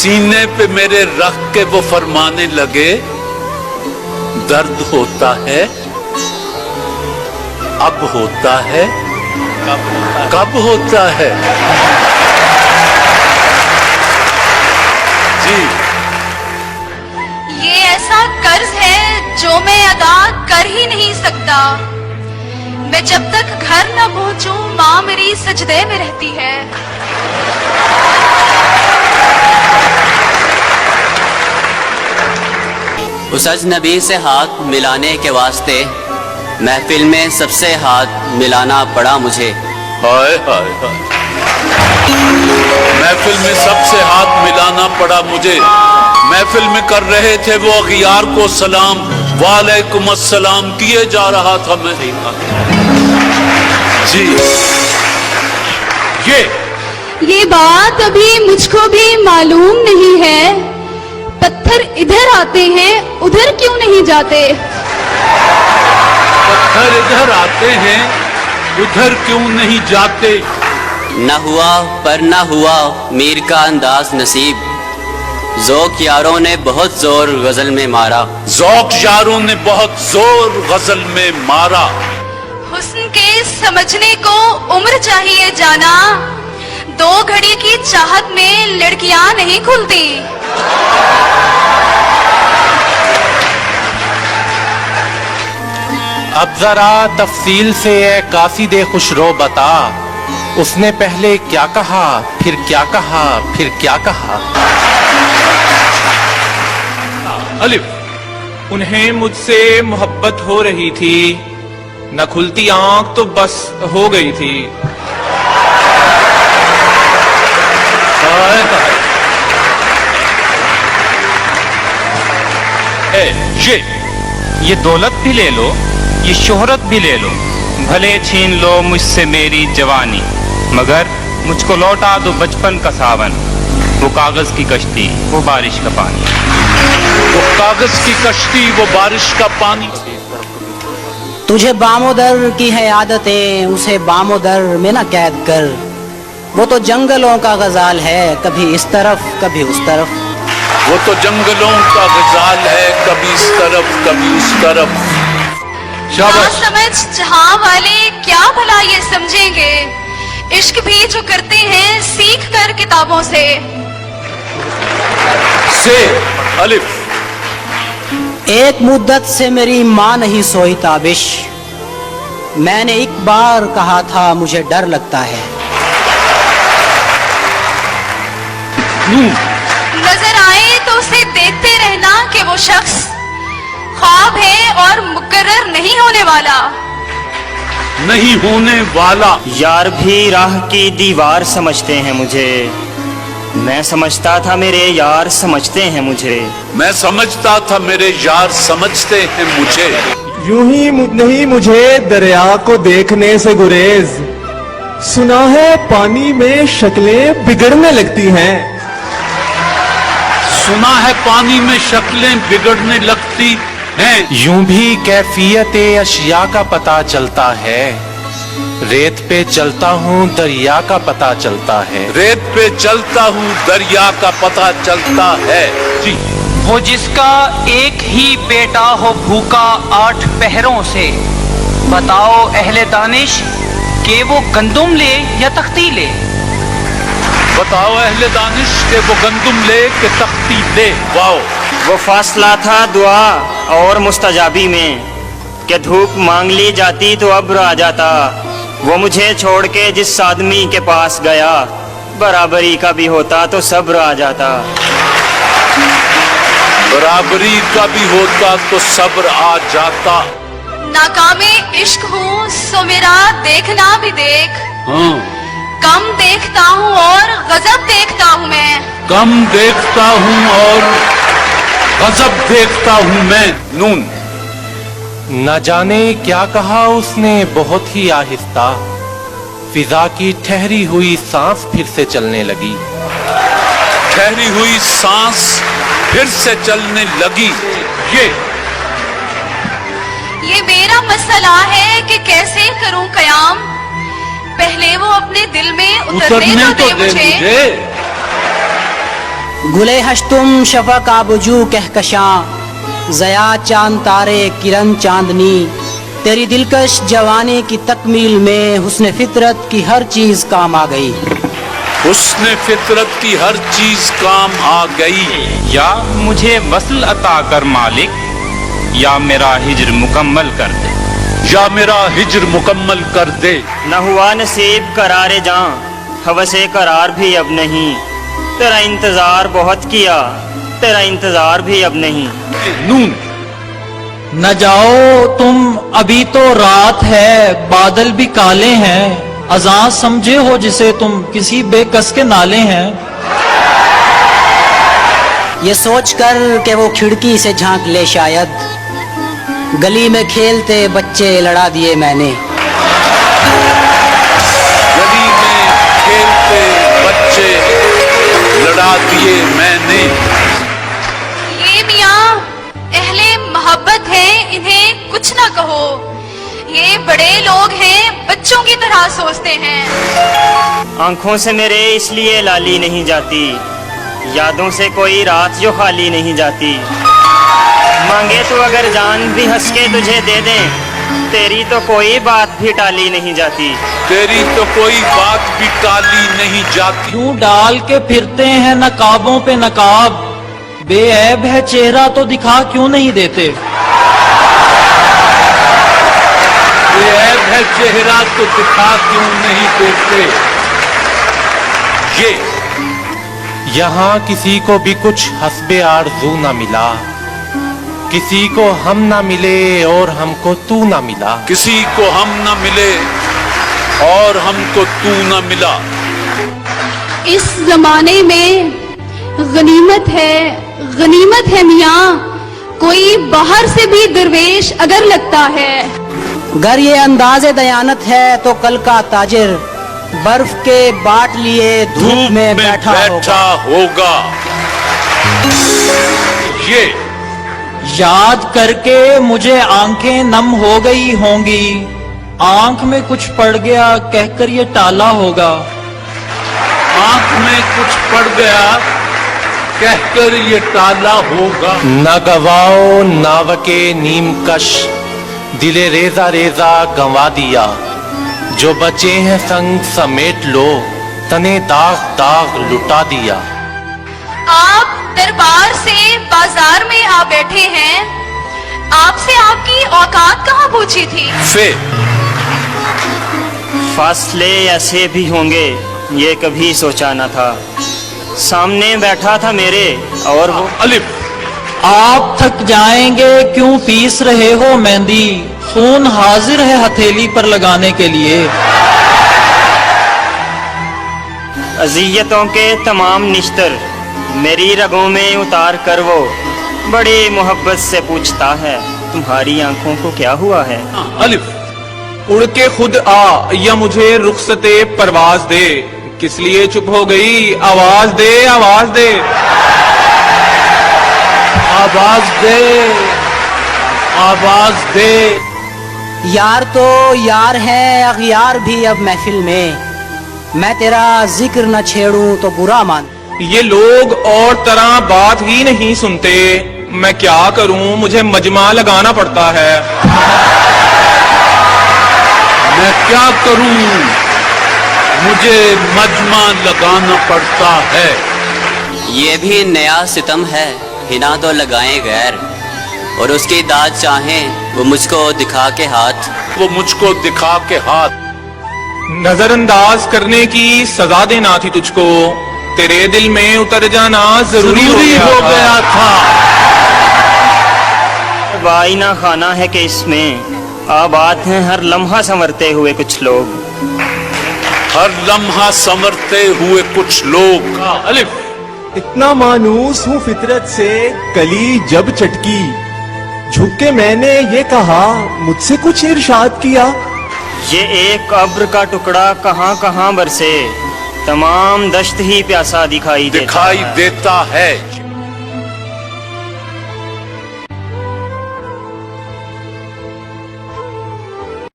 सीने पे मेरे रख के वो फरमाने लगे, दर्द होता है, अब होता है, कब होता है। जी, ये ऐसा कर्ज है जो मैं अदा कर ही नहीं सकता। मैं जब तक घर न पहुंचूं, माँ मेरी सजदे में रहती है। उस अजनबी से हाथ मिलाने के वास्ते महफिल में सबसे हाथ मिलाना पड़ा मुझे। हाय हाय हाय, महफिल में सबसे हाथ मिलाना पड़ा मुझे। महफिल में कर रहे थे वो अगियार को सलाम, वालेकुम अस्सलाम किए जा रहा था मैं। जी, ये बात अभी मुझको भी मालूम नहीं है। पत्थर इधर आते हैं, उधर क्यों नहीं जाते? पत्थर इधर आते हैं, उधर क्यों नहीं जाते? न हुआ पर न हुआ मीर का अंदाज नसीब, ज़ौक़ यारों ने बहुत जोर गजल में मारा। ज़ौक़ यारों ने बहुत जोर गजल में मारा। हुस्न के समझने को उम्र चाहिए जाना, 2 घड़ी की चाहत में लड़कियां नहीं खुलती। अब जरा तफसील से ए कासिदे खुशरो बता, उसने पहले क्या कहा, फिर क्या कहा, फिर क्या कहा। अलिफ, उन्हें मुझसे मोहब्बत हो रही थी, न खुलती आंख तो बस हो गई थी। ये दौलत भी ले लो, ये शोहरत भी ले लो, भले छीन लो मुझसे मेरी जवानी, मगर मुझको लौटा दो बचपन का सावन, वो कागज की कश्ती, वो बारिश का पानी। वो कागज की कश्ती, वो बारिश का पानी। तुझे बामोदर की है आदतें, उसे बामोदर में न कैद कर, वो तो जंगलों का गजाल है, कभी इस तरफ कभी उस तरफ। वो तो जंगलों का गजाल है, कभी इस तरफ कभी उस तरफ। ना समझ जहां वाले क्या भला ये समझेंगे, इश्क भी जो करते हैं सीख कर किताबों से। अलिफ, एक मुद्दत से मेरी माँ नहीं सोई ताबिश, मैंने एक बार कहा था मुझे डर लगता है। नजर आए तो उसे देखते रहना कि वो शख्स ख्वाब है और मुकर्रर नहीं होने वाला। नहीं होने वाला। यार भी राह की दीवार समझते हैं मुझे, मैं समझता था मेरे यार समझते हैं मुझे। मैं समझता था मेरे यार समझते हैं मुझे। यूं ही नहीं मुझे दरिया को देखने से गुरेज, सुना है पानी में शक्लें बिगड़ने लगती हैं। सुना है पानी में शक्लें बिगड़ने लगती हैं। यूं भी कैफियत अशिया का पता चलता है, रेत पे चलता हूँ दरिया का पता चलता है। रेत पे चलता हूँ दरिया का पता चलता है। जी, वो जिसका एक ही बेटा हो भूखा 8 पहरों से, बताओ अहले दानिश कि वो गंदुम ले या तख्ती ले। बताओ अहले दानिश के वो गंदुम ले के तख्ती ले। वाओ, वो फासला था दुआ और मुस्तजाबी में, कि धूप मांग ली जाती तो अब्र आ जाता, वो मुझे छोड़ के जिस आदमी के पास गया, बराबरी का भी होता तो सब्र आ जाता। बराबरी का भी होता तो सब्र आ जाता। नाकामे इश्क हूँ सो मेरा देखना भी देख। कम देखता हूँ और गजब देखता हूँ मैं। कम देखता हूँ और गजब देखता हूँ मैं। नून, न जाने क्या कहा उसने बहुत ही आहिस्ता, फिजा की ठहरी हुई सांस फिर से चलने लगी। ठहरी हुई सांस फिर से चलने लगी। ये मेरा मसला है कि कैसे करूं कयाम, पहले वो अपने दिल में उतरने तो दे मुझे। गुले हश्तुम शफक आबजू कहकशां ज़या चांद तारे किरण चांदनी तेरी दिलकश जवानी की तकमील में हुस्न फितरत की हर चीज काम आ गई हुस्न फितरत की हर चीज काम आ गई या मुझे वस्ल अता कर मालिक, या मेरा हिज्र मुकम्मल कर दे। या मेरा हिज्र मुकम्मल कर दे। न हुआ नसीब करारे जां, हवसे करार भी अब नहीं, तेरा इंतजार बहुत किया, तेरा इंतजार भी अब नहीं। नून न जाओ तुम, अभी तो रात है, बादल भी काले हैं, अजान समझे हो जिसे तुम, किसी बेकस के नाले हैं। ये सोचकर कि वो खिड़की से झांक ले शायद, गली में खेलते बच्चे लड़ा दिए मैंने। गली में खेलते बच्चे लड़ा दिए मैंने। ये मियाँ अहले मोहब्बत है, इन्हें कुछ ना कहो। ये बड़े लोग हैं, बच्चों की तरह सोचते हैं। आंखों से मेरे इसलिए लाली नहीं जाती, यादों से कोई रात जो खाली नहीं जाती। मांगे तो अगर जान भी हंस के तुझे दे दे, तेरी तो कोई बात भी टाली नहीं जाती। तेरी तो कोई बात भी टाली नहीं जाती। क्यों डाल के फिरते हैं नकाबों पे नकाब, बेऐब है चेहरा तो दिखा क्यों नहीं देते। बेऐब है चेहरा तो दिखा क्यों नहीं देते। ये यहाँ किसी को भी कुछ हस्बे आरज़ू ना मिला, किसी को हम ना मिले और हमको तू ना मिला। किसी को हम न मिले और हमको तू न मिला। इस जमाने में गनीमत है मियाँ, कोई बाहर से भी दरवेश अगर लगता है। गर ये अंदाज़े दयानत है तो कल का ताजिर बर्फ के बाट लिए धूप में बैठा होगा। ये याद करके मुझे आंखें नम हो गई होंगी, आंख में कुछ पड़ गया कहकर ये टाला होगा। आंख में कुछ पड़ गया कहकर ये टाला होगा। न गवाओ नावके नीम कश, दिले रेजा रेजा गंवा दिया, जो बचे हैं संग समेट लो, तने दाग दाग लुटा दिया। आप दरबार से बाजार में आ बैठे हैं, आपसे आपकी औकात कहाँ पूछी थी। फासले ऐसे भी होंगे ये कभी सोचा न था, सामने बैठा था मेरे और वो। अलिफ आप थक जाएंगे क्यों पीस रहे हो मेहंदी, खून हाजिर है हथेली पर लगाने के लिए। अजियतों के तमाम निश्तर मेरी रगों में उतार कर वो बड़ी मोहब्बत से पूछता है, तुम्हारी आंखों को क्या हुआ है। अलिफ उड़ के खुद आ या मुझे रुखसते परवाज दे, किस लिए चुप हो गई, आवाज दे आवाज दे। आवाज दे आवाज दे। यार तो यार है अगयार भी अब महफिल में, मैं तेरा जिक्र न छेड़ूं तो बुरा मान। ये लोग और तरह बात ही नहीं सुनते, मैं क्या करूं, मुझे मजमा लगाना पड़ता है। मैं क्या करूं, मुझे मजमा लगाना पड़ता है। ये भी नया सितम है, हिना तो लगाए गैर, और उसकी दाद चाहें वो मुझको दिखा के हाथ। वो मुझको दिखा के हाथ। नजरअंदाज करने की सजा देना थी तुझको, तेरे दिल में उतर जाना जरूरी हो गया था। वाइना खाना है कि इसमें आबाद हैं हर लम्हा संवरते हुए कुछ लोग। हर लम्हा संवरते हुए कुछ लोग। अलिफ इतना मानूस हूँ फितरत से, कली जब चटकी झुक के मैंने ये कहा, मुझसे कुछ इरशाद किया। ये एक अब्र का टुकड़ा कहाँ कहाँ बरसे, तमाम दश्त ही प्यासा दिखाई देता है।